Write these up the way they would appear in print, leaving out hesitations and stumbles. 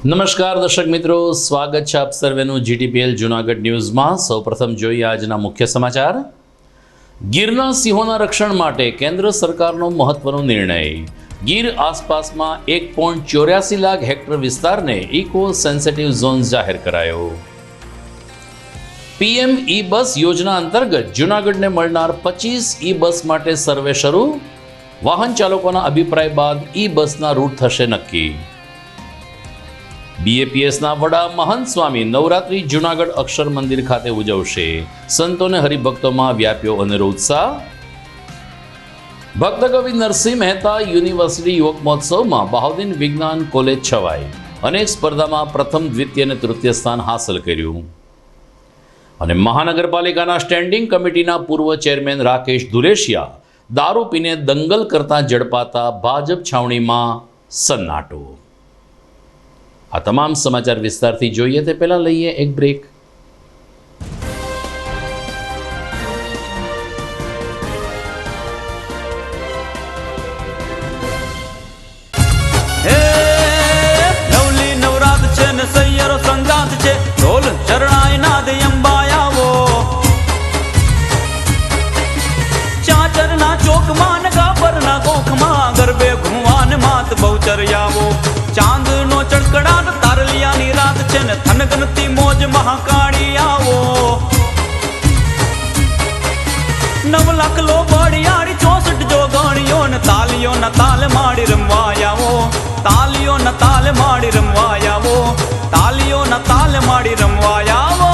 નમસ્કાર દર્શક મિત્રો, સ્વાગત છે આપ સર્વેનું જીટીપીએલ જૂનાગઢ ન્યૂઝમાં। સૌપ્રથમ જોઈએ આજના મુખ્ય સમાચાર। ગીરના સિંહોના રક્ષણ માટે કેન્દ્ર સરકારનો મહત્વનો નિર્ણય। ગીર આસપાસમાં 1.84 લાખ હેક્ટર વિસ્તારને ઇકો સેન્સિટિવ ઝોન જાહેર કરાયો। પીએમ ઈ બસ યોજના અંતર્ગત જૂનાગઢને મળનાર 25 ઈ બસ માટે સર્વે શરૂ। વાહન ચાલકોના અભિપ્રાય બાદ ઈ બસના રૂટ થશે નક્કી। બીએપીએસના વડા મહંત સ્વામી નવરાત્રી જૂનાગઢ અક્ષર મંદિર ખાતે ઉજવશે। સંતોને હરિભક્તોમાં વ્યાપ્યો અનેરો ઉત્સાહ। ભક્ત કવિ નરસિંહ મહેતા યુનિવર્સિટી યુવક મહોત્સવમાં બહાઉદ્દીન વિજ્ઞાન કોલેજ છવાઈ। અનેક સ્પર્ધામાં પ્રથમ, દ્વિતીય અને તૃતીય સ્થાન હાંસલ કર્યું। અને મહાનગરપાલિકાના સ્ટેન્ડિંગ કમિટીના પૂર્વ ચેરમેન રાકેશ ધુલેશિયા દારૂ પીને દંગલ કરતા ઝડપાતા ભાજપ છાવણીમાં સન્નાટો। આ તમામ સમાચાર વિસ્તારથી જોઈએ તે પહેલા લઈએ એક બ્રેક। નવલી નવરાત છે ને સૈયરો સંગાત છે, ઢોલ ચરણાય નાદ અંબાયાવો। ચાચરના ચોકમાં ને ગાબરના ગોખમાં ગરબે ઘુવાન માત બહુચર્યાવો। ચાંદનો ચડકડાટ તારલિયાની રાત છે ને થનગનતી મોજ મહાકાળી આવો। 9 લાખ લો બળિયાળી 64 જોગણીઓ ને તાલીઓ ના તાલ માડી રમવાયાવો। તાલીઓ ના તાલ માડી રમવાયાવો। તાલીઓ ના તાલ માડી રમવાયાવો।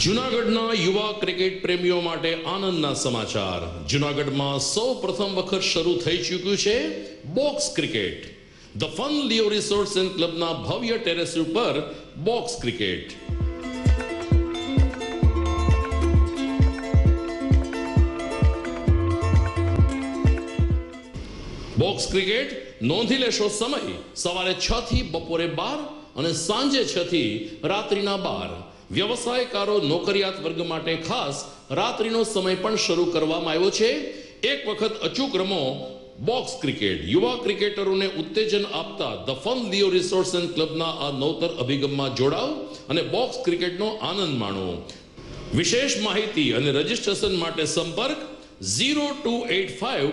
જૂનાગઢના યુવા ક્રિકેટ પ્રેમીઓ માટે આનંદના સમાચાર। જૂનાગઢમાં સૌ પ્રથમ વખત શરૂ થઈ ચૂક્યું છે box cricket. The fun Leo resorts and ક્લબના ભવ્ય ટેરેસ ઉપર બોક્સ ક્રિકેટ। બોક્સ ક્રિકેટ નોંધી લેશો સમય સવારે 6 થી બપોરે 12 અને સાંજે 6 થી રાત્રિના 12। વ્યવસાયકારો, નોકરિયાત વર્ગ માટે ખાસ રાત્રિનો સમય પણ શરૂ કરવામાં આવ્યો છે। એક વખત અચૂક રમો બોક્સ ક્રિકેટ। યુવા ક્રિકેટરોને ઉત્તેજન આપતા the fun Leo resorts and ક્લબના આ નવતર અભિગમમાં જોડાઓ અને બોક્સ ક્રિકેટનો આનંદ માણો। વિશેષ માહિતી અને રજીસ્ટ્રેશન માટે સંપર્ક 0285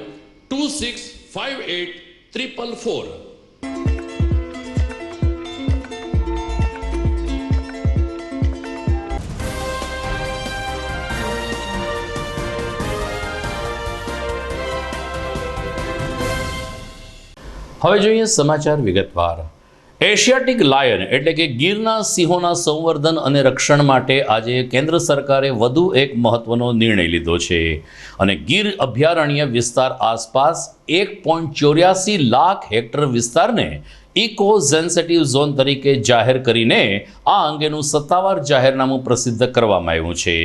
2658 444। હવે જોઈએ સમાચાર વિગતવાર। એશિયાટિક લાયન એટલે કે ગીરના સિંહોના સંવર્ધન અને રક્ષણ માટે આજે કેન્દ્ર સરકારે વધુ એક મહત્વનો નિર્ણય લીધો છે અને ગીર અભયારણ્ય વિસ્તાર આસપાસ 1.84 લાખ હેક્ટર વિસ્તારને ઇકો સેન્સિટિવ ઝોન તરીકે જાહેર કરીને આ અંગેનું સત્તાવાર જાહેરનામું પ્રસિદ્ધ કરવામાં આવ્યું છે।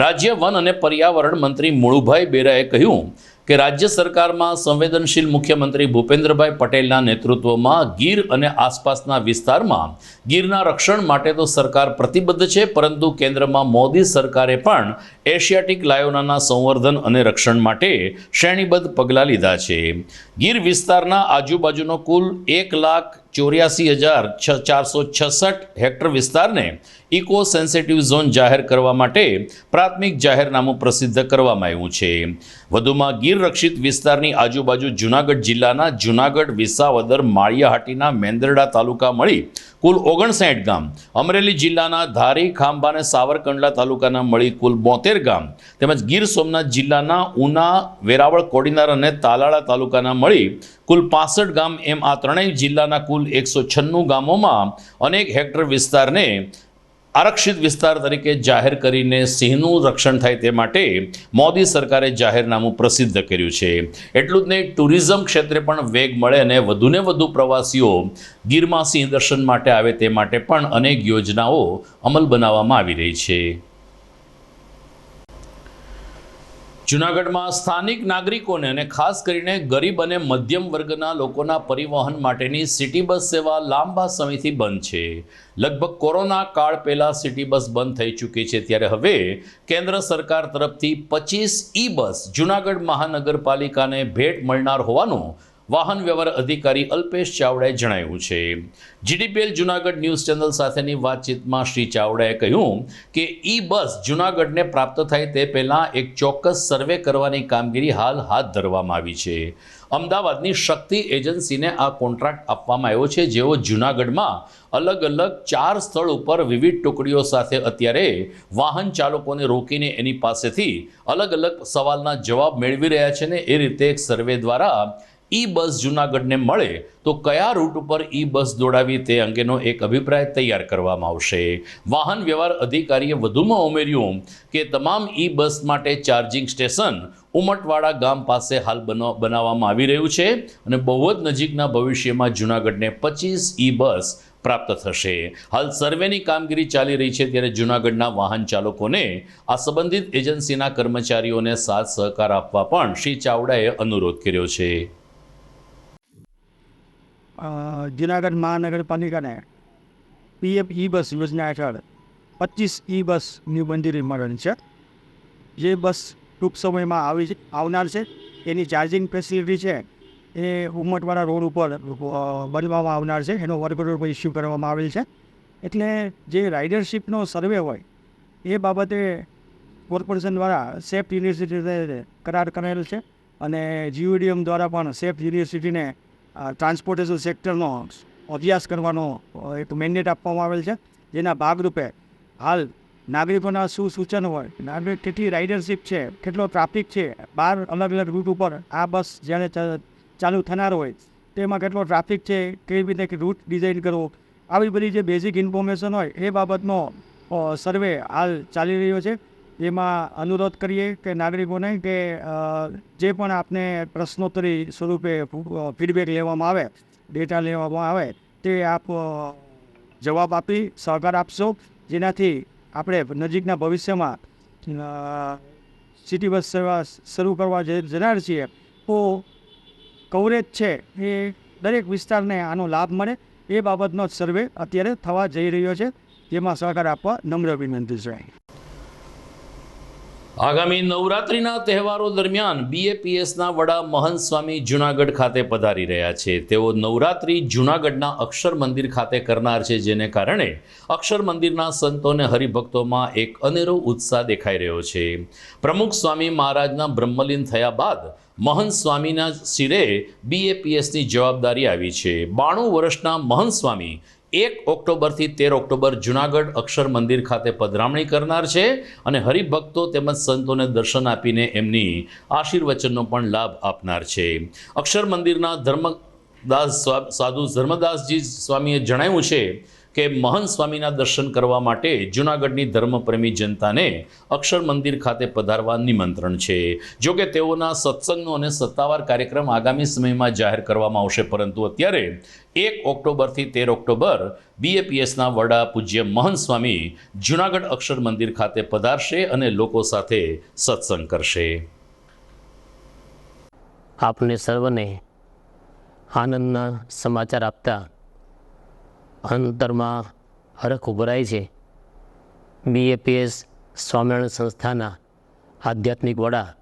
રાજ્ય વન અને પર્યાવરણ મંત્રી મુળુભાઈ બેરાએ કહ્યું કે રાજ્ય સરકારમાં સંવેદનશીલ મુખ્યમંત્રી ભૂપેન્દ્રભાઈ પટેલના નેતૃત્વમાં ગીર અને આસપાસના વિસ્તારમાં ગીરના રક્ષણ માટે તો સરકાર પ્રતિબદ્ધ છે, પરંતુ કેન્દ્રમાં મોદી સરકારે પણ એશિયાટિક લાયોનાના સંવર્ધન અને રક્ષણ માટે શ્રેણીબદ્ધ પગલાં લીધા છે। ગીર વિસ્તારના આજુબાજુનો કુલ 1,84,466 હેક્ટર વિસ્તારને ઇકો સેન્સિટિવ ઝોન જાહેર કરવા માટે પ્રાથમિક જાહેરનામું પ્રસિદ્ધ કરવામાં આવ્યું છે। વધુમાં ગીર રક્ષિત વિસ્તારની આજુબાજુ જૂનાગઢ જિલ્લાના જૂનાગઢ, વિસાવદર, માળિયાહાટીના મેંદરડા તાલુકા મળી કુલ 59 ગામ, અમરેલી જિલ્લાના ધારી, ખાંભા અને સાવરકંડલા તાલુકાના મળી કુલ 72 ગામ તેમજ ગીર સોમનાથ જિલ્લાના ઉના, વેરાવળ, કોડીનાર અને તાલાળા તાલુકાના મળી કુલ 65 ગામ એમ આ ત્રણેય જિલ્લાના કુલ 196 ગામોમાં અનેક હેક્ટર વિસ્તારને આરક્ષિત વિસ્તાર તરીકે જાહેર કરીને સિંહનું રક્ષણ થાય તે માટે મોદી સરકારે જાહેરનામું પ્રસિદ્ધ કર્યું છે. એટલું જ નહીં, ટુરિઝમ ક્ષેત્રે પણ વેગ મળે અને વધુને વધુ પ્રવાસીઓ ગીરમાં સિંહ દર્શન માટે આવે તે માટે પણ અનેક યોજનાઓ અમલ બનાવવામાં આવી રહી છે. જૂનાગઢમાં સ્થાનિક નાગરિકોને અને ખાસ કરીને ગરીબ અને મધ્યમ વર્ગના લોકોના પરિવહન માટેની સિટી બસ સેવા લાંબા સમયથી બંધ છે. લગભગ કોરોના કાળ પહેલા સિટી બસ બંધ થઈ ચૂકી છે, ત્યારે હવે કેન્દ્ર સરકાર તરફથી 25 ઈ બસ જૂનાગઢ મહાનગરપાલિકાને ભેટ મળનાર હોવાનું વાહન વ્યવહાર અધિકારી અલ્પેશ ચાવડાએ જણાવ્યું છે. જીડીપીએલ જૂનાગઢ ન્યૂઝ ચેનલ સાથેની વાતચીતમાં શ્રી ચાવડાએ કહ્યું કે ઈ બસ જૂનાગઢને પ્રાપ્ત થાય તે પહેલાં એક ચોક્કસ સર્વે કરવાની કામગીરી હાલ હાથ ધરવામાં આવી છે. અમદાવાદની શક્તિ એજન્સીને આ કોન્ટ્રાક્ટ આપવામાં આવ્યો છે, જેઓ જૂનાગઢમાં અલગ અલગ 4 સ્થળ ઉપર વિવિધ ટુકડીઓ સાથે અત્યારે વાહન ચાલકોને રોકીને એની પાસેથી અલગ અલગ સવાલના જવાબ મેળવી રહ્યા છે ને એ રીતે એક સર્વે દ્વારા ઈ બસ જૂનાગઢને મળે તો કયા રૂટ ઉપર ઈ બસ દોડાવી તે અંગેનો એક અભિપ્રાય તૈયાર કરવામાં આવશે. વાહન વ્યવહાર અધિકારીએ વધુમાં ઉમેર્યું કે તમામ ઈ બસ માટે ચાર્જિંગ સ્ટેશન ઉમટવાડા ગામ પાસે હાલ બનાવવામાં આવી રહ્યું છે અને બહુ જ નજીકના ભવિષ્યમાં જૂનાગઢને 25 ઈ બસ પ્રાપ્ત થશે. હાલ સર્વેની કામગીરી ચાલી રહી છે, ત્યારે જૂનાગઢના વાહન ચાલકોને આ સંબંધિત એજન્સીના કર્મચારીઓને સાથ સહકાર આપવા પણ શ્રી ચાવડાએ અનુરોધ કર્યો છે. જૂનાગઢ મહાનગરપાલિકાને પીએમ ઈ બસ યોજના હેઠળ 25 ઈ બસની મંજૂરી મળેલ છે. જે બસ ટૂંક સમયમાં આવનાર છે. એની ચાર્જિંગ ફેસિલિટી છે એ ઉમટવાડા રોડ ઉપર બનવામાં આવનાર છે. એનો વર્ક ઓર્ડર પર ઇસ્યુ કરવામાં આવેલ છે. એટલે જે રાઇડરશીપનો સર્વે હોય એ બાબતે કોર્પોરેશન દ્વારા સેફ યુનિવર્સિટી કરાર કરેલ છે અને જીયુડીએમ દ્વારા પણ સેફ યુનિવર્સિટીને ટ્રાન્સપોર્ટેશન સેક્ટરનો અભ્યાસ કરવાનો એક મેન્ડેટ આપવામાં આવેલ છે. જેના ભાગરૂપે હાલ નાગરિકોના શું સૂચન હોય, નાગરિક કેટલી રાઇડરશીપ છે, કેટલો ટ્રાફિક છે, 12 અલગ અલગ રૂટ ઉપર આ બસ જ્યારે ચાલુ થનાર હોય તેમાં કેટલો ટ્રાફિક છે, કેવી રીતે રૂટ ડિઝાઇન કરવો, આવી બધી જે બેઝિક ઇન્ફોર્મેશન હોય એ બાબતનો સર્વે હાલ ચાલી રહ્યો છે. એમાં અનુરોધ કરીએ કે નાગરિકોને કે જે પણ આપને પ્રશ્નોત્તરી સ્વરૂપે ફીડબેક લેવામાં આવે, ડેટા લેવામાં આવે તે આપ જવાબ આપી સહકાર આપશો, જેનાથી આપણે નજીકના ભવિષ્યમાં સિટી બસ સેવા શરૂ કરવા જનાર છીએ તો કવરેજ છે એ દરેક વિસ્તારને આનો લાભ મળે એ બાબતનો સર્વે અત્યારે થવા જઈ રહ્યો છે, જેમાં સહકાર આપવા નમ્ર વિનંતી છે. આગામી નવરાત્રિના તહેવારો દરમિયાન બીએપીએસના વડા મહંત સ્વામી જૂનાગઢ ખાતે પધારી રહ્યા છે. તેઓ નવરાત્રિ જૂનાગઢના અક્ષર મંદિર ખાતે કરનાર છે, જેને કારણે અક્ષર મંદિરના સંતોને હરિભક્તોમાં એક અનેરો ઉત્સાહ દેખાઈ રહ્યો છે. પ્રમુખ સ્વામી મહારાજના બ્રહ્મલીન થયા બાદ મહંત સ્વામીના શિરે બીએપીએસની જવાબદારી આવી છે. 92 વર્ષના મહંત સ્વામી 1 ઓક્ટોબરથી 13 ઓક્ટોબર જૂનાગઢ અક્ષર મંદિર ખાતે પધરામણી કરનાર છે અને હરિભક્તો તેમજ સંતોને દર્શન આપીને એમની આશીર્વચનનો પણ લાભ આપનાર છે. અક્ષર મંદિરના સાધુ ધર્મદાસજી સ્વામીએ જણાવ્યું છે કે મહંત સ્વામીના દર્શન કરવા માટે જૂનાગઢની ધર્મપ્રેમી જનતાને અક્ષર મંદિર ખાતે પધારવા નિમંત્રણ છે. જોકે તેઓના સત્સંગનો અને સત્તાવાર કાર્યક્રમ આગામી સમયમાં જાહેર કરવામાં આવશે, પરંતુ અત્યારે 1 ઓક્ટોબરથી 13 ઓક્ટોબર બીએપીએસના વડા પૂજ્ય મહંત સ્વામી જૂનાગઢ અક્ષર મંદિર ખાતે પધારશે અને લોકો સાથે સત્સંગ કરશે. આપને સર્વને આનંદના સમાચાર આપતા અંતરમાં હરખ ઉભરાય છે. બીએપીએસ સ્વામિનારાયણ સંસ્થાના આધ્યાત્મિક વડા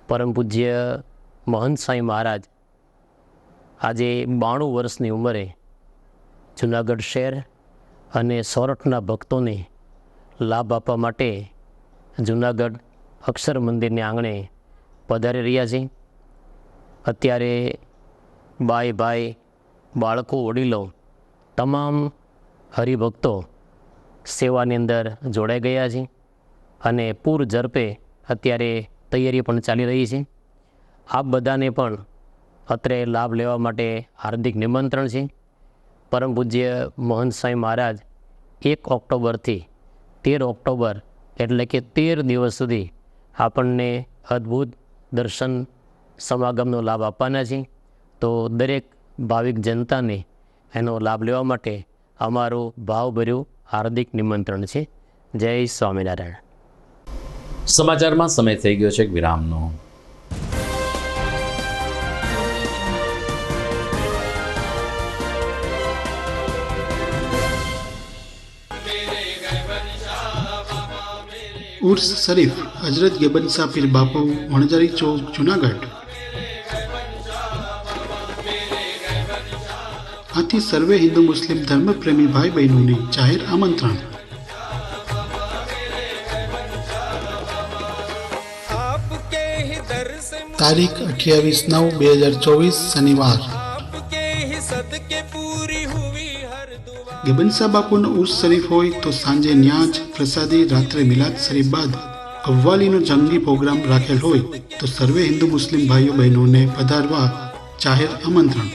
પરમ પૂજ્ય મહંત સ્વામી મહારાજ આજે 92 વર્ષની ઉંમરે જૂનાગઢ શહેર અને સૌરાષ્ટ્રના ભક્તોને લાભ આપવા માટે જૂનાગઢ અક્ષર મંદિરને આંગણે પધારી રહ્યા છે. અત્યારે ભાઈ બાળકો વડીલો તમામ હરિભક્તો સેવાની અંદર જોડાઈ ગયા છે અને પૂર ઝડપે અત્યારે તૈયારી પણ ચાલી રહી છે. આપ બધાને પણ અત્રે લાભ લેવા માટે હાર્દિક નિમંત્રણ છે. પરમ પૂજ્ય મહંત સ્વામી મહારાજ 1 ઓક્ટોબરથી 13 ઓક્ટોબર એટલે કે 13 દિવસ સુધી આપણને અદ્ભુત દર્શન સમાગમનો લાભ આપવાના છે. તો દરેક ભાવિક જનતાને એનો લાભ લેવા માટે અમારું ભાવભર્યું હાર્દિક નિમંત્રણ છે. જય સ્વામિનારાયણ. સમાચારમાં સમય થઈ ગયો છે એક વિરામનો. ઉર્સ શરીફ હજરત ગેબન શાહ પીર બાપુ વણજારી ચોક જુનાગઢ. આથી સર્વે હિન્દુ મુસ્લિમ ધર્મપ્રેમી ભાઈ બહેનોને જાહેર આમંત્રણ. તારીખ 28/9/2024 શનિવાર. ગેબન શાહ બાપુનો ઉર્સ શરીફ હોય તો સાંજે ન્યાજ પ્રસાદી, રાત્રે મિલાદ શરીફ બાદ કવ્વાલીનો જંગી પ્રોગ્રામ રાખેલ હોય તો સર્વે હિન્દુ મુસ્લિમ ભાઈઓ બહેનોને પધારવા જાહેર આમંત્રણ.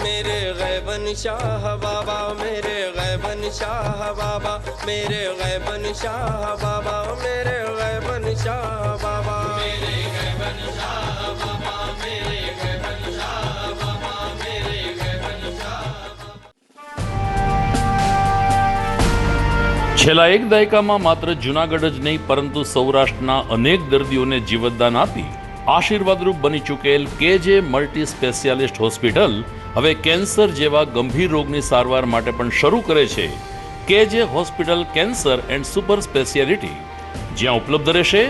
मेरे गैबन शाह बाबा, मेरे गैबन शाह बाबा, मेरे गैबन शाह बाबा, मेरे गैबन शाह बाबा, मेरे गैबन शाह बाबा, मेरे गैबन शाह बाबा, मेरे गैबन शाह. છેલ્લા એક દાયકામાં માત્ર જૂનાગઢ જ નહીં પરંતુ સૌરાષ્ટ્રના અનેક દર્દીઓને જીવતદાન આપી આશીર્વાદરૂપ બની ચૂકેલ કેજે મલ્ટી સ્પેશિયાલિસ્ટ હોસ્પિટલ હવે કેન્સર જેવા ગંભીર રોગની સારવાર માટે પણ શરૂ કરે છે કેજે hospital cancer and super speciality, જ્યાં ઉપલબ્ધ રહેશે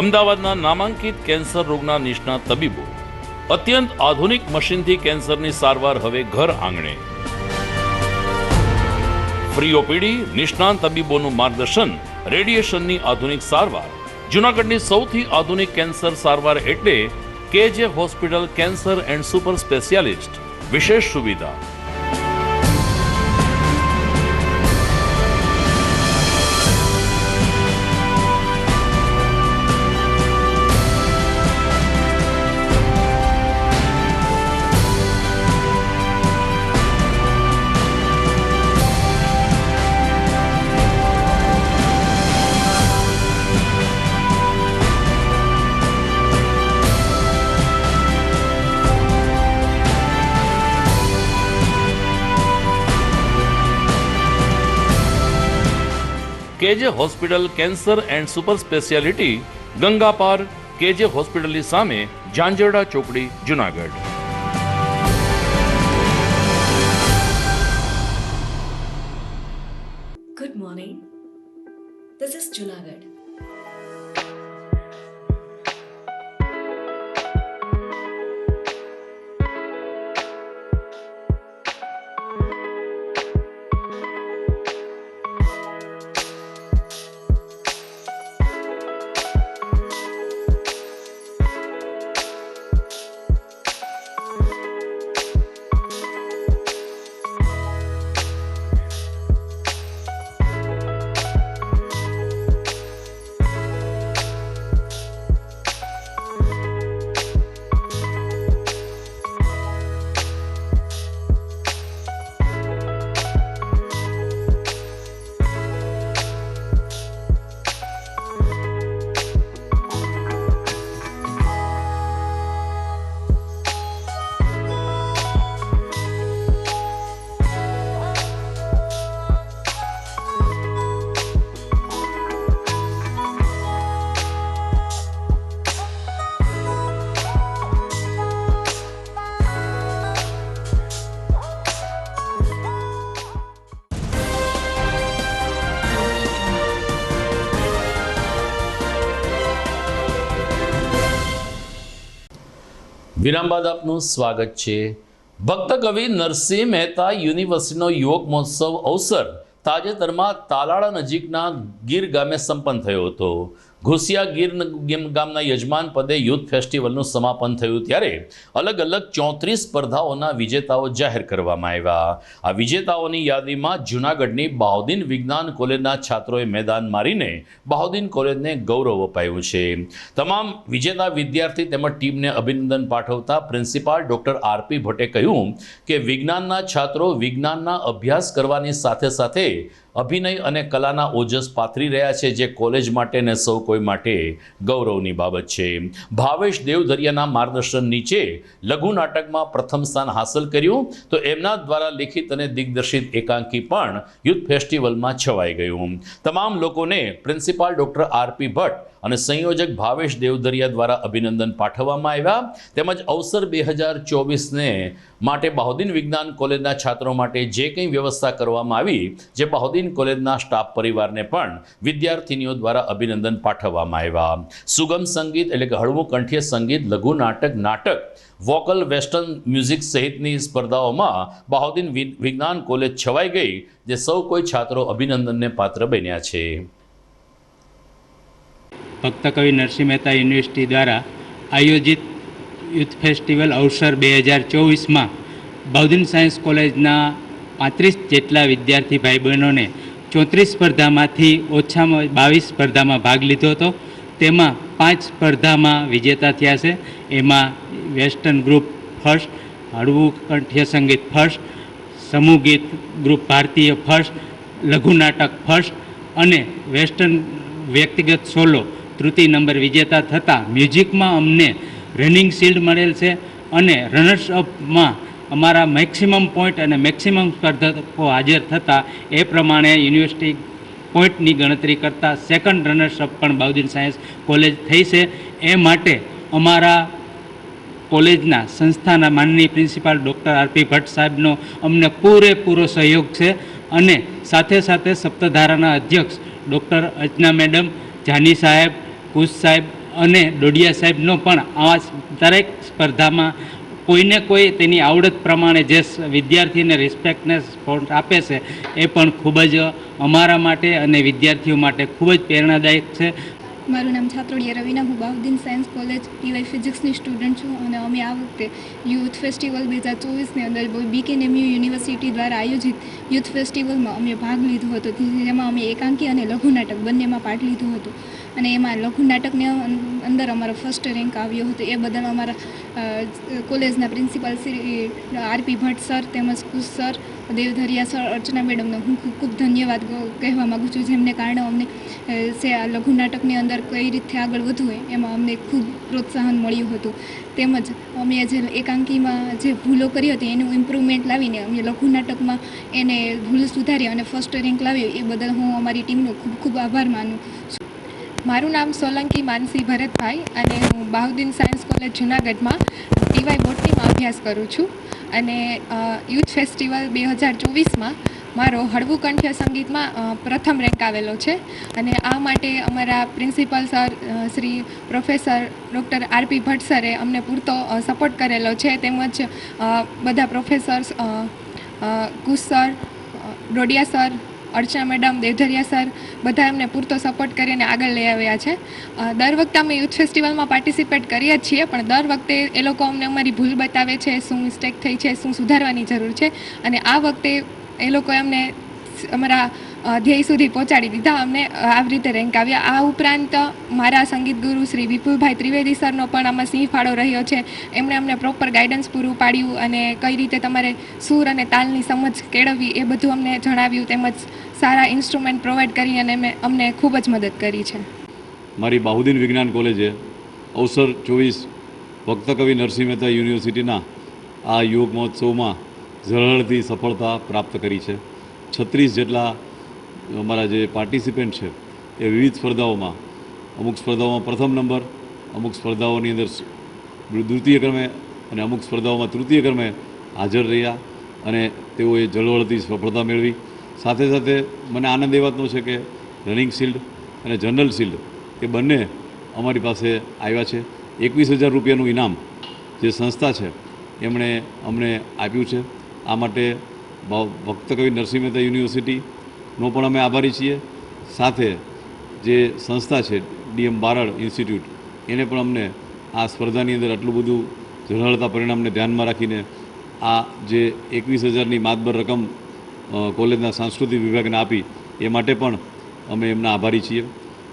અમદાવાદના નામાંકિત કેન્સર રોગના નિષ્ણાત તબીબો. અત્યંત આધુનિક મશીનથી કેન્સરની સારવાર હવે ઘર આંગણે. ફ્રી ઓપીડી, નિષ્ણાત તબીબોનું માર્ગદર્શન, રેડિયેશનની આધુનિક સારવાર. જૂનાગઢની સૌથી આધુનિક કેન્સર સારવાર એટલે કેજે hospital cancer and super specialist. વિશેષ સુવિધા કેજે hospital cancer and super speciality, Ganga પાર, કેજે હોસ્પિટલની સામે, ઝાંઝરડા ચોકડી, Junagadh. Good morning. This is Junagadh. વિરામ બાદ આપનું સ્વાગત છે. ભક્ત કવિ નરસિંહ મહેતા યુનિવર્સિટીનો યુવક મહોત્સવ અવસર તાજેતરમાં તાલાળા નજીકના ગીર ગામે સંપન્ન થયો હતો. ઘોસિયા ગીર ગામના યજમાન પદે યુથ ફેસ્ટિવલનું સમાપન થયું ત્યારે અલગ અલગ 34 સ્પર્ધાઓના વિજેતાઓ જાહેર કરવામાં આવ્યા. આ વિજેતાઓની યાદીમાં જૂનાગઢની બહાઉદ્દીન વિજ્ઞાન કોલેજના છાત્રોએ મેદાન મારીને બહાઉદ્દીન કોલેજને ગૌરવ અપાયું છે. તમામ વિજેતા વિદ્યાર્થી તેમજ ટીમને અભિનંદન પાઠવતા પ્રિન્સિપાલ ડૉક્ટર આરપી ભટ્ટે કહ્યું કે વિજ્ઞાનના છાત્રો વિજ્ઞાનના અભ્યાસ કરવાની સાથે સાથે અભિનય અને કલાના ઓજસ પાથરી રહ્યા છે, જે કોલેજ માટે અને સૌ કોઈ માટે ગૌરવની બાબત છે. ભાવેશ દેવધરિયાના માર્ગદર્શન નીચે લઘુ નાટકમાં પ્રથમ સ્થાન હાંસલ કર્યું તો એમના દ્વારા લિખિત અને દિગ્દર્શિત એકાંકી પણ યુથ ફેસ્ટિવલમાં છવાઈ ગયું. તમામ લોકોને પ્રિન્સિપાલ ડૉક્ટર આરપી ભટ્ટ અને સંયોજક ભાવેશ દેવધરિયા દ્વારા અભિનંદન પાઠવવામાં આવ્યા. તેમજ અવસર 2024ને માટે બહાઉદ્દીન વિજ્ઞાન કોલેજના છાત્રો માટે જે કંઈ વ્યવસ્થા કરવામાં આવી, જે બહાઉદ્દીન કોલેજના સ્ટાફ પરિવારને પણ વિદ્યાર્થીનીઓ દ્વારા અભિનંદન પાઠવવામાં આવ્યા. સુગમ સંગીત એટલે કે હળવું કંઠ્ય સંગીત, લઘુ નાટક, વોકલ, વેસ્ટર્ન મ્યુઝિક સહિતની સ્પર્ધાઓમાં બહાઉદ્દીન વિજ્ઞાન કોલેજ છવાઈ ગઈ, જે સૌ કોઈ છાત્રો અભિનંદનને પાત્ર બન્યા છે. ભક્ત કવિ નરસિંહ મહેતા યુનિવર્સિટી દ્વારા આયોજિત યુથ ફેસ્ટિવલ અવસર 2024માં બહાઉદ્દીન સાયન્સ કોલેજના 35 જેટલા વિદ્યાર્થી ભાઈ બહેનોને 34 સ્પર્ધામાંથી ઓછામાં 22 સ્પર્ધામાં ભાગ લીધો હતો. તેમાં 5 સ્પર્ધામાં વિજેતા થયા છે. એમાં વેસ્ટર્ન ગ્રુપ ફર્સ્ટ, હળવું કંઠ્ય સંગીત ફર્સ્ટ, સમૂહ ગીત ગ્રુપ ભારતીય ફર્સ્ટ, લઘુ નાટક ફર્સ્ટ અને વેસ્ટર્ન વ્યક્તિગત સોલો તૃતીય નંબર વિજેતા થતાં મ્યુઝિકમાં અમને રનિંગ શિલ્ડ મળેલ છે અને રનર્સ અપમાં અમારા મેક્સિમમ પોઈન્ટ અને મેક્સિમમ સ્પર્ધકો હાજર થતાં એ પ્રમાણે યુનિવર્સિટી પોઈન્ટની ગણતરી કરતાં સેકન્ડ રનર્સ અપ પણ બહાઉદ્દીન સાયન્સ કોલેજ થઈ છે. એ માટે અમારા કોલેજના સંસ્થાના માનનીય પ્રિન્સિપાલ ડૉક્ટર આરપી ભટ્ટ સાહેબનો અમને પૂરેપૂરો સહયોગ છે અને સાથે સાથે સપ્તધારાના અધ્યક્ષ ડૉક્ટર અર્ચના મેડમ, જાની સાહેબ, કુશ સાહેબ અને ડોડિયા સાહેબનો પણ આ દરેક સ્પર્ધામાં કોઈને કોઈ તેની આવડત પ્રમાણે જે વિદ્યાર્થીને રિસ્પેક્ટને સપોર્ટ આપે છે એ પણ ખૂબ જ અમારા માટે અને વિદ્યાર્થીઓ માટે ખૂબ જ પ્રેરણાદાયક છે. મારું નામ છાત્રોડિયા રવિના, હું બહાઉદ્દીન સાયન્સ કોલેજ ટીવાય ફિઝિક્સની સ્ટુડન્ટ છું અને અમે આ વખતે યુથ ફેસ્ટિવલ 2024ની અંદર બીકેએમયુ યુનિવર્સિટી દ્વારા આયોજિત યુથ ફેસ્ટિવલમાં અમે ભાગ લીધો હતો, જેમાં અમે એકાંકી અને લઘુ નાટક બંનેમાં પાર્ટ લીધો હતો અને એમાં લઘુ નાટકની અંદર અમારો ફર્સ્ટ રેન્ક આવ્યો હતો. એ બદલ અમારા કોલેજના principal Shri RP Bhatt sir તેમજ કુશ સર, દેવધરિયા સર, અર્ચના મેડમનો હું ખૂબ ખૂબ ધન્યવાદ કહેવા માગું છું, જેમને કારણે અમને આ લઘુ નાટકની અંદર કઈ રીતે આગળ વધવું હોય એમાં અમને ખૂબ પ્રોત્સાહન મળ્યું હતું. તેમજ અમે જે એકાંકીમાં જે ભૂલો કરી હતી એનું ઇમ્પ્રુવમેન્ટ લાવીને અમે લઘુ નાટકમાં એને ભૂલ સુધારી અને ફર્સ્ટ રેન્ક લાવ્યો, એ બદલ હું અમારી ટીમનો ખૂબ ખૂબ આભાર માનું છું. મારું નામ સોલંકી માનસી ભરતભાઈ અને હું બહાઉદ્દીન સાયન્સ કોલેજ જૂનાગઢમાં ટીવાય બોટનીમાં અભ્યાસ કરું છું અને યુથ ફેસ્ટિવલ 2024માં મારો હળવું કંઠ્ય સંગીતમાં પ્રથમ રેન્ક આવેલો છે અને આ માટે અમારા principal sir Shri professor doctor RP Bhatt સરે અમને પૂરતો સપોર્ટ કરેલો છે. તેમજ બધા પ્રોફેસર્સ કુશ સર, ડોડિયા સર, અર્ચના મેડમ, દેવધરિયા સર બધા એમને પૂરતો સપોર્ટ કરીને આગળ લઈ આવ્યા છે. દર વખતે અમે યુથ ફેસ્ટિવલમાં પાર્ટિસિપેટ કરીએ જ છીએ, પણ દર વખતે એ લોકો અમને અમારી ભૂલ બતાવે છે, શું મિસ્ટેક થઈ છે, શું સુધારવાની જરૂર છે અને આ વખતે એ લોકોએ અમને અમારા ધ્યેય સુધી પહોંચાડી દીધા. અમને આવી રીતે રેન્ક આવ્યા. આ ઉપરાંત મારા સંગીત ગુરુ શ્રી વિપુલભાઈ ત્રિવેદી સરનો પણ આમાં સિંહ ફાળો રહ્યો છે. એમણે અમને પ્રોપર ગાઈડન્સ પૂરું પાડ્યું અને કઈ રીતે તમારે સૂર અને તાલની સમજ કેળવવી એ બધું અમને જણાવ્યું, તેમજ સારા ઇન્સ્ટ્રુમેન્ટ પ્રોવાઈડ કરી અને અમને ખૂબ જ મદદ કરી છે. મારી બહાઉદ્દીન વિજ્ઞાન કોલેજે અવસર 24 ભક્ત કવિ નરસિંહ મહેતા યુનિવર્સિટીના આ યોગ મહોત્સવમાં ઝળહળતી સફળતા પ્રાપ્ત કરી છે. 36 જેટલા અમારા જે પાર્ટિસિપન્ટ છે એ વિવિધ સ્પર્ધાઓમાં, અમુક સ્પર્ધાઓમાં પ્રથમ નંબર, અમુક સ્પર્ધાઓની અંદર દ્વિતીય ક્રમે અને અમુક સ્પર્ધાઓમાં તૃતીય ક્રમે હાજર રહ્યા અને તેઓએ ઝળહળતી સફળતા મેળવી. સાથે સાથે મને આનંદ એ વાતનો છે કે રનિંગ શિલ્ડ અને જનરલ શિલ્ડ એ બંને અમારી પાસે આવ્યા છે. 21,000 રૂપિયાનું ઇનામ જે સંસ્થા છે એમણે અમને આપ્યું છે. આ માટે ભક્ત કવિ નરસિંહ મહેતા યુનિવર્સિટીનો પણ અમે આભારી છીએ. સાથે જે સંસ્થા છે ડીએમ બારડ ઇન્સ્ટિટ્યૂટ એને પણ અમને આ સ્પર્ધાની અંદર આટલું બધું ઝળહળતા પરિણામને ધ્યાનમાં રાખીને આ જે 21,000ની માતબર રકમ કોલેજના સાંસ્કૃતિક વિભાગને આપી એ માટે પણ અમે એમના આભારી છીએ.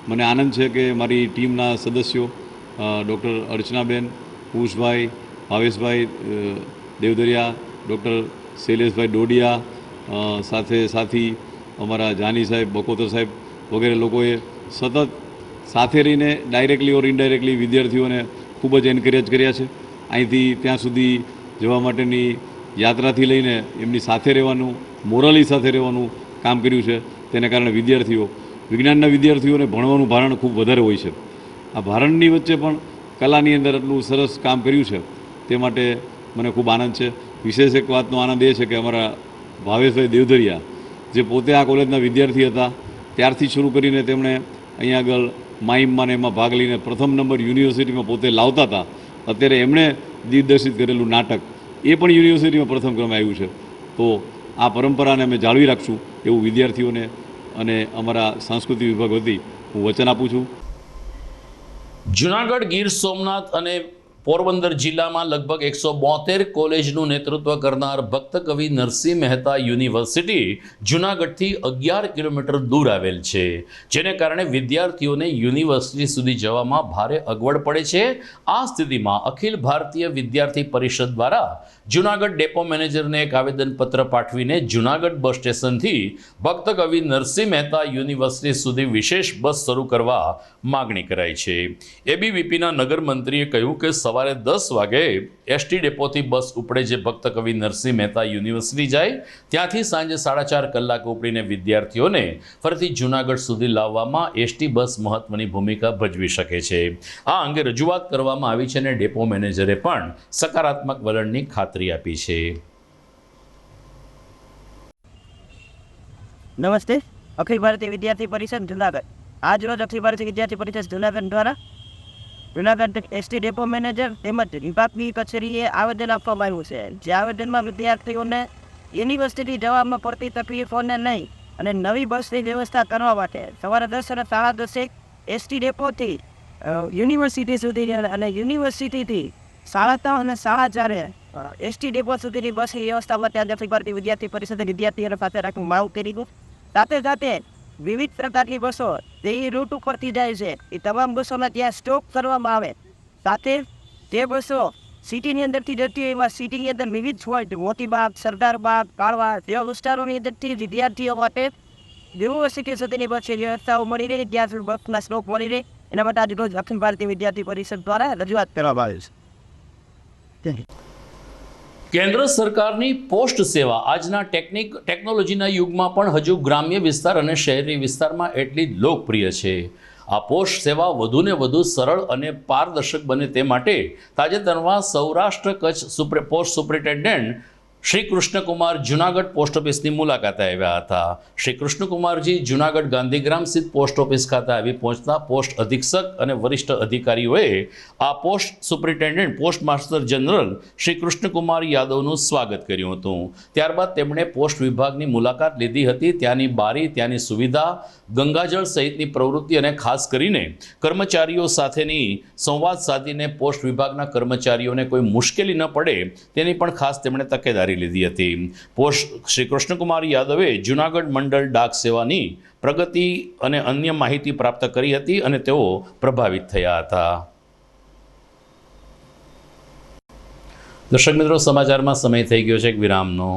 મને આનંદ છે કે મારી ટીમના સદસ્યો ડૉક્ટર અર્ચનાબેન, કુશભાઈ, ભાવેશભાઈ દેવદરિયા, ડૉક્ટર શૈલેષભાઈ ડોડિયા, સાથે સાથી અમારા જાની સાહેબ, બકોતર સાહેબ વગેરે લોકોએ સતત સાથે રહીને ડાયરેક્ટલી ઓર ઇનડાયરેક્ટલી વિદ્યાર્થીઓને ખૂબ જ એન્કરેજ કર્યા છે. અહીંથી ત્યાં સુધી જવા માટેની યાત્રાથી લઈને એમની સાથે રહેવાનું, મોરલી સાથે રહેવાનું કામ કર્યું છે. તેને કારણે વિજ્ઞાનના વિદ્યાર્થીઓને ભણવાનું ભારણ ખૂબ વધારે હોય છે. આ ભારણની વચ્ચે પણ કલાની અંદર આટલું સરસ કામ કર્યું છે તે માટે મને ખૂબ આનંદ છે. વિશેષ એક વાતનો આનંદ એ છે કે અમારા ભાવેશભાઈ દેવધરિયા જે પોતે આ કોલેજના વિદ્યાર્થી હતા ત્યારથી શરૂ કરીને તેમણે અહીંયા આગળ માઇમમાં એમાં ભાગ લઈને પ્રથમ નંબર યુનિવર્સિટીમાં પોતે લાવતા હતા. અત્યારે એમણે દિગ્દર્શિત કરેલું નાટક એ પણ યુનિવર્સિટીમાં પ્રથમ ક્રમે આવ્યું છે. તો આ પરંપરાને અમે જાળવી રાખશું એવું વિદ્યાર્થીઓને અને અમારા સાંસ્કૃતિક વિભાગ વતી હું વચન આપું છું. જુનાગઢ, ગીર સોમનાથ અને પોરબંદર જિલ્લામાં લગભગ 172 કોલેજનું નેતૃત્વ કરનાર ભક્ત કવિ નરસિંહ મહેતા યુનિવર્સિટી જુનાગઢથી 11 કિલોમીટર દૂર આવેલ છે, જેને કારણે વિદ્યાર્થીઓને યુનિવર્સિટી સુધી જવામાં ભારે અગવડ પડે છે. આ સ્થિતિમાં અખિલ ભારતીય વિદ્યાર્થી પરિષદ દ્વારા જુનાગઢ ડેપો મેનેજરને એક આવેદનપત્ર પાઠવીને જુનાગઢ બસ સ્ટેશનથી ભક્ત કવિ નરસિંહ મહેતા યુનિવર્સિટી સુધી વિશેષ બસ શરૂ કરવા માગણી કરાઈ છે. એબીવીપીના નગર મંત્રીએ કહ્યું કે સવારે 10 વાગે એસટી ડેપોથી બસ ઉપડે જે ભક્ત કવિ નરસિંહ મહેતા યુનિવર્સિટી જાય, ત્યાંથી સાંજે 4.5 કલાક ઉપડીને વિદ્યાર્થીઓને ફરીથી જૂનાગઢ સુધી લાવવામાં એસટી બસ મહત્વની ભૂમિકા ભજવી શકે છે. આ અંગે રજૂઆત કરવામાં આવી છે અને ડેપો મેનેજરે પણ સકારાત્મક વલણની ખાતરી આપી છે. નમસ્તે. અખિલ ભારતીય વિદ્યાર્થી પરિષદ જુનાગઢ. આજ રોજ અખિલ ભારતીય વિદ્યાર્થી પરિષદ જુનાગઢ દ્વારા જુનાગઢ એસટી ડેપો મેનેજર તેમજ વિભાગની કચેરીએ આવેદન આપવામાં આવ્યું છે. જે આવેદનમાં વિદ્યાર્થીઓને યુનિવર્સિટી જવામાં પડતી તકલીફોને નહીં અને નવી બસની વ્યવસ્થા કરવા માટે સવારે 10 અને 10:30 એસટી ડેપોથી યુનિવર્સિટી સુધી અને યુનિવર્સિટીથી 3:30 અને 4:30 એસટી ડેપો સુધીની બસની વ્યવસ્થા માટે આજે અખિલ ભારતીય વિદ્યાર્થી પરિષદે વિદ્યાર્થીઓને સાથે રાખી માંગ કરી. સાથે સાથે વિવિધ પ્રકારની બસો જે રૂટ ઉપરથી જાય છે એ તમામ બસોના ત્યાં સ્ટોપ કરવામાં આવે. સાથે જે બસો સિટીની અંદરથી જતી હોય એમાં સિટીની અંદર વિવિધ પોઈન્ટ મોતીબાગ, સરદારબાગ, કાળવા જેવા વિસ્તારોની અંદરથી વિદ્યાર્થીઓ માટે યુનિવર્સિટી સુધીની બસની વ્યવસ્થાઓ મળી રહે, ત્યાં સુધી બસના સ્ટોપ મળી રહે, એના માટે આજે રોજ અખિલ ભારતીય વિદ્યાર્થી પરિષદ દ્વારા રજૂઆત કરવામાં આવી છે. કેન્દ્ર સરકારની પોસ્ટ સેવા આજના ટેકનોલોજીના યુગમાં પણ હજુ ગ્રામ્ય વિસ્તાર અને શહેરી વિસ્તારમાં એટલી જ લોકપ્રિય છે. આ પોસ્ટ સેવા વધુને વધુ સરળ અને પારદર્શક બને તે માટે તાજેતરમાં Saurashtra Kutch post superintendent Shri Krishnakumar Junagadh post ઓફિસની મુલાકાતે આવ્યા હતા. શ્રી કૃષ્ણકુમારજી જુનાગઢ ગાંધીગ્રામ સ્થિત પોસ્ટ ઓફિસ ખાતે આવી પહોંચતા પોસ્ટ અધિક્ષક અને વરિષ્ઠ અધિકારીઓએ આ post superintendent postmaster general Shri Krishnakumar યાદવનું સ્વાગત કર્યું હતું. ત્યારબાદ તેમણે પોસ્ટ વિભાગની મુલાકાત લીધી હતી. ત્યાંની બારી, ત્યાંની સુવિધા, ગંગાજળ સહિતની પ્રવૃત્તિ અને ખાસ કરીને કર્મચારીઓ સાથેની સંવાદ સાધીને પોસ્ટ વિભાગના કર્મચારીઓને કોઈ મુશ્કેલી ન પડે તેની પણ ખાસ તેમણે તકેદારી લીધી હતી. પોસ્ટ શ્રી કૃષ્ણકુમાર યાદવે જુનાગઢ મંડળ ડાક સેવાની પ્રગતિ અને અન્ય માહિતી પ્રાપ્ત કરી હતી અને તેઓ પ્રભાવિત થયા હતા. દર્શક મિત્રો, સમાચારમાં સમય થઈ ગયો છે એક વિરામનો.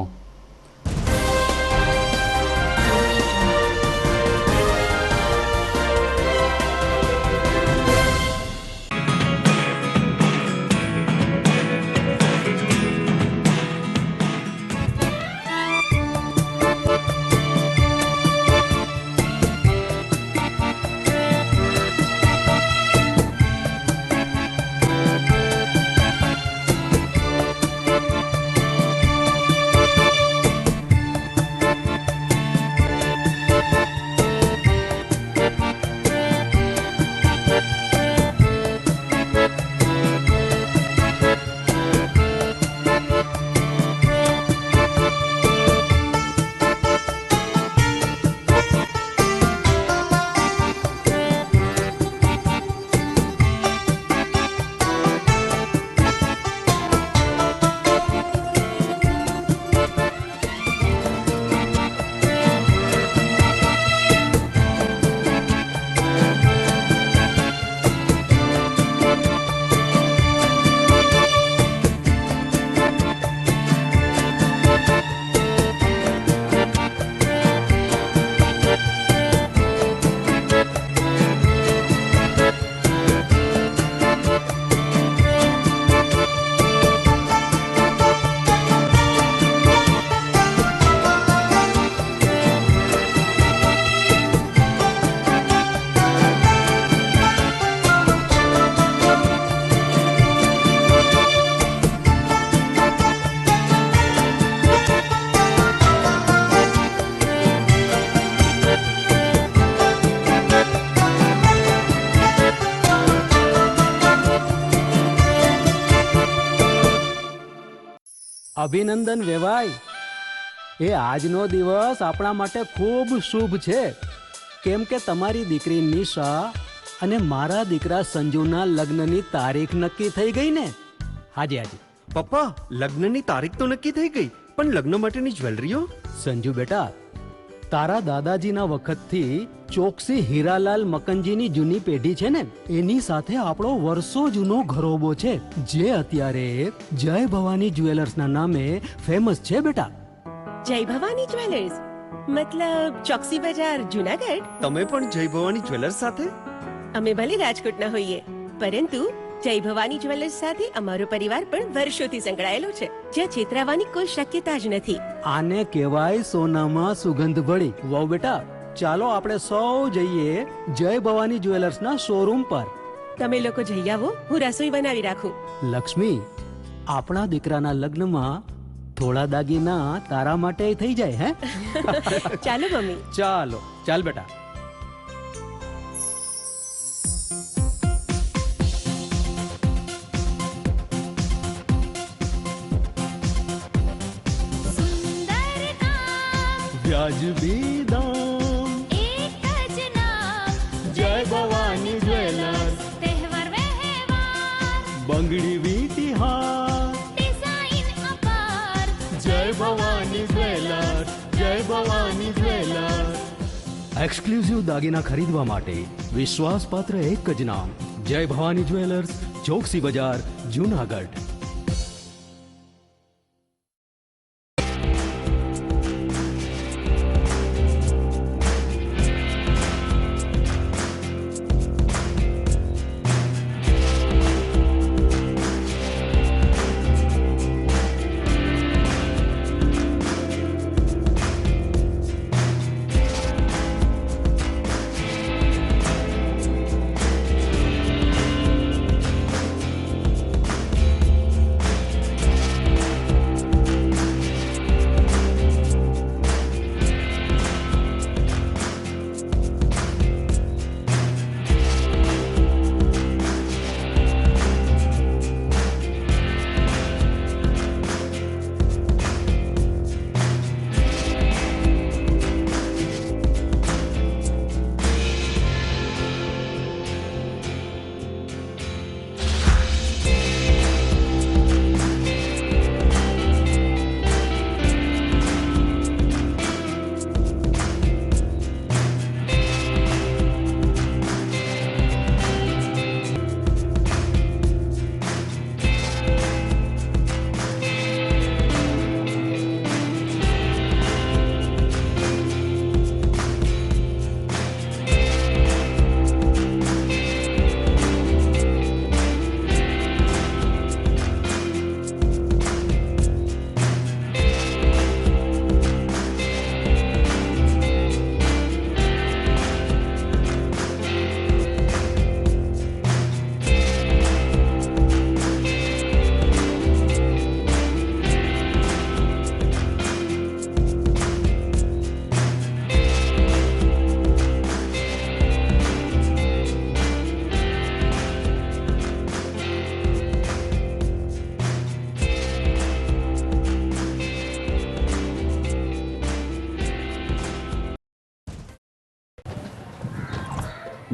અભિનંદન વેવાઈ. એ આજનો દિવસ આપણા માટે ખૂબ શુભ છે, કેમ કે તમારી દીકરી નિશા અને મારા દીકરા સંજુના લગ્નની તારીખ નક્કી થઈ ગઈ ને. હાજી હાજી પપ્પા, લગ્નની તારીખ તો નક્કી થઈ ગઈ, પણ લગ્ન માટેની જ્વેલરીઓ? સંજુ બેટા, તારા દાદાજીના વખતથી ચોકસી હીરાલાલ મકનજીની જૂની પેઢી છે ને, એની સાથે આપણો વર્ષો જૂનો ઘરોબો છે, જે અત્યારે જય ભવાની જ્વેલર્સના નામે ફેમસ છે બેટા. જય ભવાની જ્વેલર્સ મતલબ ચોકસી બજાર, જુનાગઢ? તમે પણ જય ભવાની જ્વેલર્સ સાથે? અમે ભલે રાજકોટના હોઈએ, પરંતુ જય ભવાની જ્વેલર્સ સાથે અમારો પરિવાર પણ વર્ષોથી સંકળાયેલો છે, જ્યાં છેતરાવાની કોઈ શક્યતા જ નથી. આને કહેવાય સોનામાં સુગંધ ભળી. વાવ બેટા, ચાલો આપણે સૌ જઈએ જય ભવાની જ્વેલર્સના શોરૂમ પર. તમે લોકો જઈ આવો, હું રસોઈ બનાવી રાખું. લક્ષ્મી, આપણા દીકરાના લગ્નમાં થોડા દાગીના તારા માટે થઈ જાય. હે ચાલો મમ્મી. ચાલો ચાલ બેટા. વ્યાજબી દામ, એક જ નામ, જય ભવાની જ્વેલર્સ. તહેવાર વ્યવહાર, બંગડી વીટી હાર, ડિઝાઇન અપાર, જય ભવાની જ્વેલર્સ, જય ભવાની જ્વેલર્સ. એક્સક્લુઝિવ દાગીના ખરીદવા માટે વિશ્વાસપાત્ર એક જ નામ, જય ભવાની જ્વેલર્સ, ચોકસી બજાર, જુનાગઢ.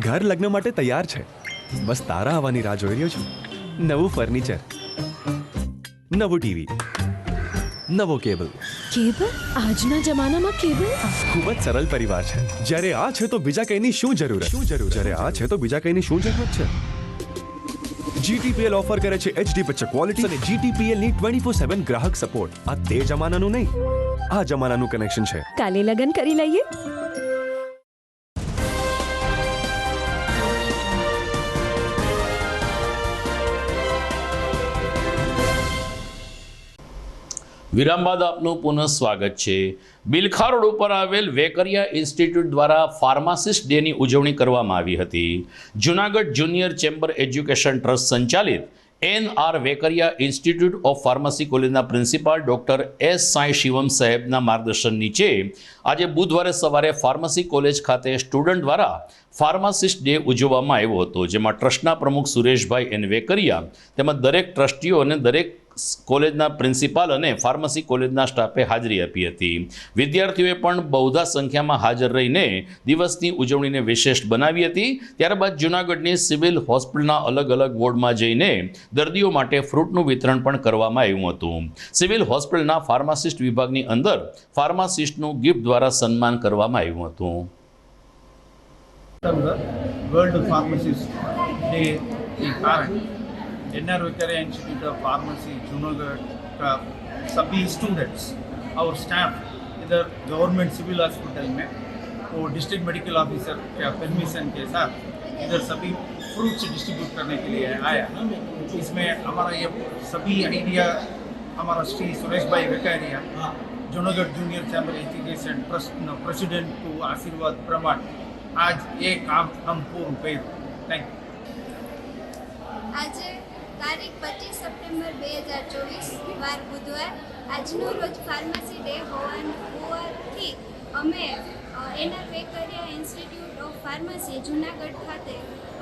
ઘર લગ્ન માટે તૈયાર છે, બસ તારા આવવાની રાહ જોઈ રહ્યો છું. નવું ફર્નિચર, નવું ટીવી, નવો કેબલ. કેબલ? આજના જમાનામાં કેબલ? ખૂબ જ સરળ પરિવાર છે. જ્યારે આ છે તો બીજા કઈની શું જરૂરત? જ્યારે આ છે તો બીજા કઈની શું જરૂરત છે? GTPL ઓફર કરે છે HD પિક્ચર ક્વોલિટી અને GTPL ની 24/7 ગ્રાહક સપોર્ટ. આ તે જમાનાનું નહીં, આ જમાનાનું કનેક્શન છે. કાલે લગન કરી લઈએ. વિરામ બાદ આપનું પુનઃ સ્વાગત છે. બિલખા રોડ ઉપર આવેલ વેકરિયા ઇન્સ્ટિટ્યૂટ દ્વારા ફાર્માસિસ્ટ ડેની ઉજવણી કરવામાં આવી હતી. Junagadh junior chamber education trust સંચાલિત NR Vekariya Institute of pharmacy કોલેજના principal doctor S. Sai Shivam સાહેબના માર્ગદર્શન નીચે આજે બુધવારે સવારે ફાર્મસી કોલેજ ખાતે સ્ટુડન્ટ દ્વારા ફાર્માસિસ્ટ ડે ઉજવવામાં આવ્યો હતો, જેમાં ટ્રસ્ટના પ્રમુખ સુરેશભાઈ N. વેકરિયા તેમજ દરેક ટ્રસ્ટીઓ અને દરેક કોલેજના પ્રિન્સિપાલ અને ફાર્મસી કોલેજના સ્ટાફે હાજરી આપી હતી. વિદ્યાર્થીઓએ પણ બહુધા સંખ્યામાં હાજર રહીને દિવસની ઉજવણીને વિશેષ બનાવી હતી. ત્યારબાદ જૂનાગઢની સિવિલ હોસ્પિટલના અલગ અલગ વોર્ડમાં જઈને દર્દીઓ માટે ફ્રૂટનું વિતરણ પણ કરવામાં આવ્યું હતું. સિવિલ હોસ્પિટલના ફાર્માસિસ્ટ વિભાગની અંદર ફાર્માસિસ્ટનું ગિફ્ટ દ્વારા સન્માન કરવામાં આવ્યું હતું. वर्ल्ड फार्मासिस्ट डे के कारण NR Vekaria Institute of Pharmacy Junagadh का सभी स्टूडेंट्स और स्टाफ इधर गवर्नमेंट सिविल हॉस्पिटल में वो डिस्ट्रिक्ट मेडिकल ऑफिसर के परमिशन के साथ इधर सभी फ्रूट्स डिस्ट्रीब्यूट करने के लिए आया. इसमें हमारा ये सभी आइडिया हमारा श्री सुरेश भाई Vekariya Junagadh junior chamber education trust president को आशीर्वाद प्रमाण आज ये काम हम पूर्ण कर. Thank you. આજે તારીખ 25 સપ્ટેમ્બર 2024 વાર બુધવાર આજનો રોજ ફાર્મસી ડે હોવાથી અમે NR Vekaria Institute of Pharmacy Junagadh ખાતે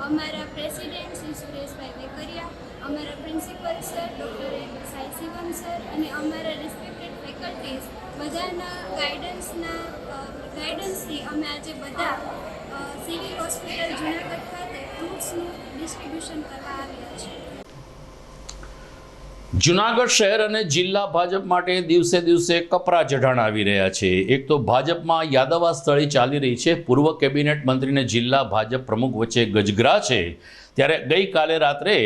અમારા પ્રેસિડેન્ટ શ્રી સુરેશભાઈ વેકરિયા, અમારા principal sir doctor Sai Shivam sir અને અમારા રિસ્પેક્ટેડ ફેકલ્ટીઝ બધાના ગાઈડન્સથી અમે આજે બધા સિવિલ હોસ્પિટલ જૂનાગઢ ખાતે ફ્રૂટ્સનું ડિસ્ટ્રીબ્યુશન કરવા આવ્યા છીએ. જૂનાગઢ શહેર અને જિલ્લા ભાજપ માટે દિવસે દિવસે કપરા ચઢાણ આવી રહ્યા છે. એક તો ભાજપમાં યાદવા સ્થળી ચાલી રહી છે. પૂર્વ કેબિનેટ મંત્રીને જિલ્લા ભાજપ પ્રમુખ વચ્ચે ગજગરા છે. ત્યારે ગઈકાલે રાત્રે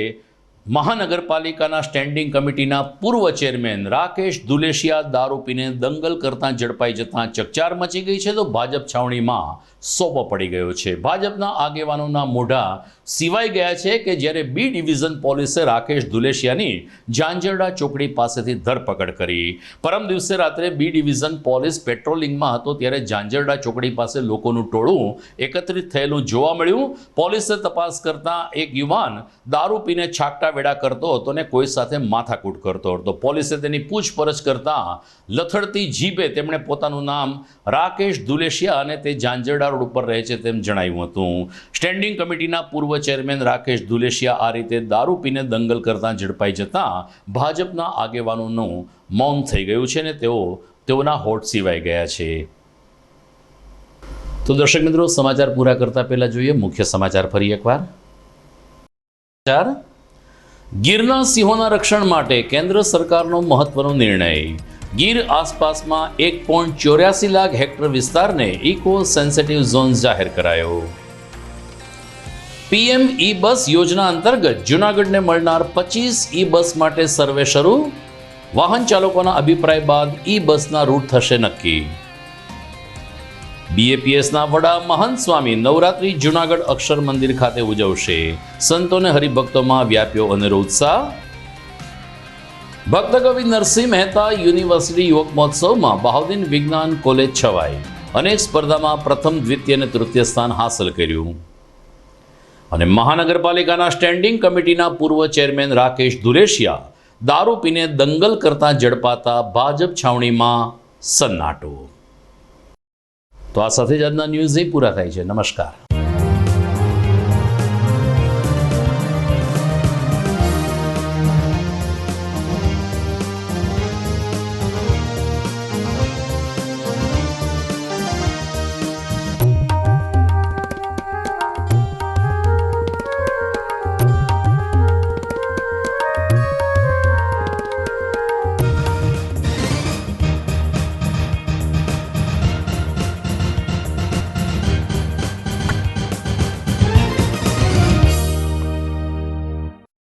મહાનગરપાલિકાના સ્ટેન્ડિંગ કમિટીના પૂર્વ ચેરમેન રાકેશ દુલેશિયા દારૂ પીને દંગલ કરતા ઝડપાઈ જતાં ચકચાર મચી ગઈ છે. તો ભાજપ છાવણીમાં સોપો પડી ગયો છે. ભાજપના આગેવાનોના મોઢા સિવાય ગયા છે કે જ્યારે બી ડિવિઝન પોલીસે રાકેશ દુલેશિયાની ઝાંઝરડા ચોકડી પાસેથી ધરપકડ કરી. પરમ દિવસે રાત્રે બી ડિવિઝન પોલીસ પેટ્રોલિંગમાં હતો ત્યારે ઝાંઝરડા ચોકડી પાસે લોકોનું ટોળું એકત્રિત થયેલું જોવા મળ્યું. પોલીસે તપાસ કરતા એક યુવાન દારૂ પીને છાકટા વેડા કરતો હતો અને કોઈ સાથે માથાકૂટ કરતો હતો. પોલીસે તેની પૂછપરછ કરતા લથડતી જીભે તેમણે પોતાનું નામ રાકેશ દુલેશિયા અને તે ઝાંઝરડા રોડ ઉપર રહે છે તેમ જણાવ્યું હતું. સ્ટેન્ડિંગ કમિટીના પૂર્વ ચેરમેન રાકેશ દુલેશિયા આ રીતે દારૂ પીને દંગલ કરતા ઝડપાઈ જતાં ભાજપના આગેવાનોનું મૌન થઈ ગયું છે અને તેઓના હોઠ સિવાય ગયા છે. તો દર્શક મિત્રો, સમાચાર પૂરા કરતા પહેલા જોઈએ મુખ્ય સમાચાર ફરી એકવાર. ગીરના સિંહોના રક્ષણ માટે કેન્દ્ર સરકારનો મહત્વનો નિર્ણય. ગીર આસપાસમાં 1.84 લાખ હેક્ટર વિસ્તારને ઇકો સેન્સિટિવ ઝોન જાહેર કરાયો. પીએમ ઈ બસ યોજના અંતર્ગત જૂનાગઢને મળનાર 25 ઈ બસ માટે સર્વે શરૂ. વાહન ચાલકોના અભિપ્રાય બાદ ઈ બસના રૂટ થશે નક્કી. બીએપીએસના વડા મહંત સ્વામી નવરાત્રી જૂનાગઢ અક્ષર મંદિર ખાતે ઉજવશે. સંતોને હરિભક્તોમાં વ્યાપ્યો અનેરો ઉત્સાહ. ભક્ત કવિ નરસિંહ મહેતા યુનિવર્સિટી યુવક મહોત્સવમાં બહાઉદ્દીન વિજ્ઞાન કોલેજ છવાઈ. અનેક સ્પર્ધામાં પ્રથમ, દ્વિતીય અને તૃતીય સ્થાન હાંસલ કર્યું. અને મહાનગરપાલિકાના સ્ટેન્ડિંગ કમિટીના પૂર્વ ચેરમેન રાકેશ દુલેશિયા દારૂ પીને દંગલ કરતા ઝડપાતા ભાજપ છાવણીમાં સન્નાટો. તો આ સાથે જ આજના ન્યૂઝ પૂરા થાય છે. નમસ્કાર.